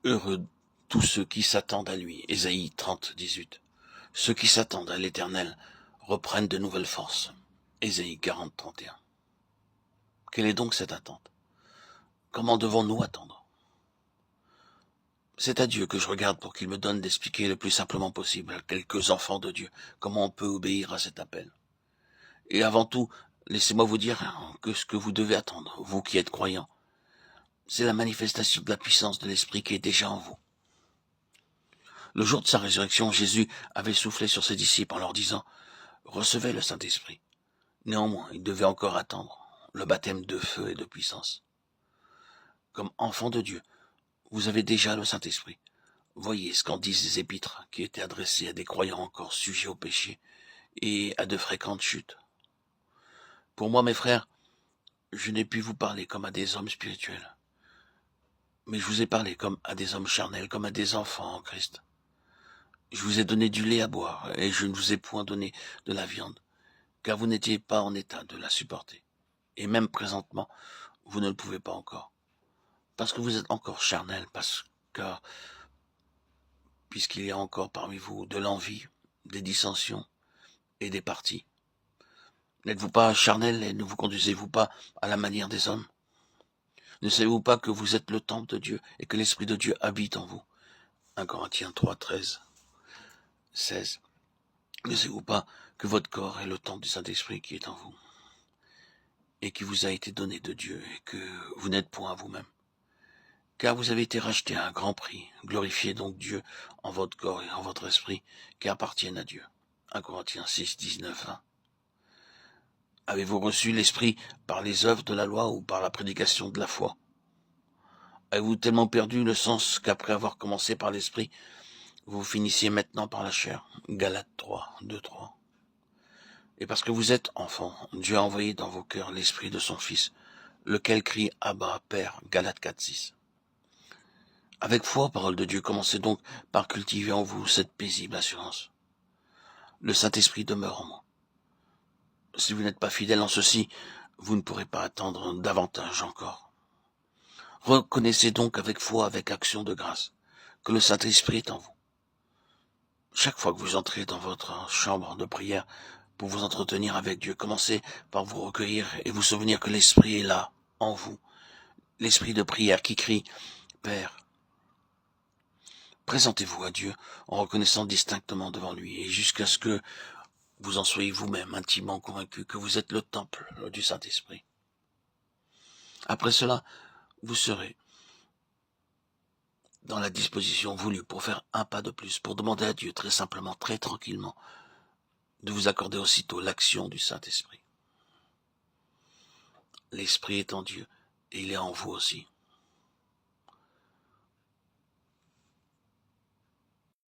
Heureux tous ceux qui s'attendent à lui. Ésaïe 30, 18. Ceux qui s'attendent à l'Éternel reprennent de nouvelles forces. Ésaïe 40, 31. Quelle est donc cette attente? Comment devons-nous attendre? C'est à Dieu que je regarde pour qu'il me donne d'expliquer le plus simplement possible à quelques enfants de Dieu comment on peut obéir à cet appel. Et avant tout, laissez-moi vous dire que ce que vous devez attendre, vous qui êtes croyants, c'est la manifestation de la puissance de l'Esprit qui est déjà en vous. Le jour de sa résurrection, Jésus avait soufflé sur ses disciples en leur disant « Recevez le Saint-Esprit ». Néanmoins, ils devaient encore attendre le baptême de feu et de puissance. Comme enfants de Dieu, vous avez déjà le Saint-Esprit. Voyez ce qu'en disent les épîtres qui étaient adressées à des croyants encore sujets au péché et à de fréquentes chutes. Pour moi, mes frères, je n'ai pu vous parler comme à des hommes spirituels, mais je vous ai parlé comme à des hommes charnels, comme à des enfants en Christ. Je vous ai donné du lait à boire, et je ne vous ai point donné de la viande, car vous n'étiez pas en état de la supporter. Et même présentement, vous ne le pouvez pas encore, parce que vous êtes encore charnel, puisqu'il y a encore parmi vous de l'envie, des dissensions et des partis. N'êtes-vous pas charnel et ne vous conduisez-vous pas à la manière des hommes? Ne savez-vous pas que vous êtes le temple de Dieu et que l'Esprit de Dieu habite en vous? 1 Corinthiens 3, 13, 16. Ne savez-vous pas que votre corps est le temple du Saint-Esprit qui est en vous et qui vous a été donné de Dieu et que vous n'êtes point à vous-même? Car vous avez été rachetés à un grand prix. Glorifiez donc Dieu en votre corps et en votre esprit qui appartiennent à Dieu. 1 Corinthiens 6, 19, 20. Avez-vous reçu l'Esprit par les œuvres de la loi ou par la prédication de la foi? Avez-vous tellement perdu le sens qu'après avoir commencé par l'Esprit, vous finissiez maintenant par la chair? Galates 3, 2, 3. Et parce que vous êtes enfants, Dieu a envoyé dans vos cœurs l'Esprit de son Fils, lequel crie Abba, Père, Galates 4, 6. Avec foi, parole de Dieu, commencez donc par cultiver en vous cette paisible assurance. Le Saint-Esprit demeure en moi. Si vous n'êtes pas fidèle en ceci, vous ne pourrez pas attendre davantage encore. Reconnaissez donc avec foi, avec action de grâce, que le Saint-Esprit est en vous. Chaque fois que vous entrez dans votre chambre de prière pour vous entretenir avec Dieu, commencez par vous recueillir et vous souvenir que l'Esprit est là, en vous. L'Esprit de prière qui crie « Père ». Présentez-vous à Dieu en reconnaissant distinctement devant lui et jusqu'à ce que vous en soyez vous-même intimement convaincu que vous êtes le temple du Saint-Esprit. Après cela, vous serez dans la disposition voulue pour faire un pas de plus, pour demander à Dieu très simplement, très tranquillement, de vous accorder aussitôt l'action du Saint-Esprit. L'Esprit est en Dieu et il est en vous aussi.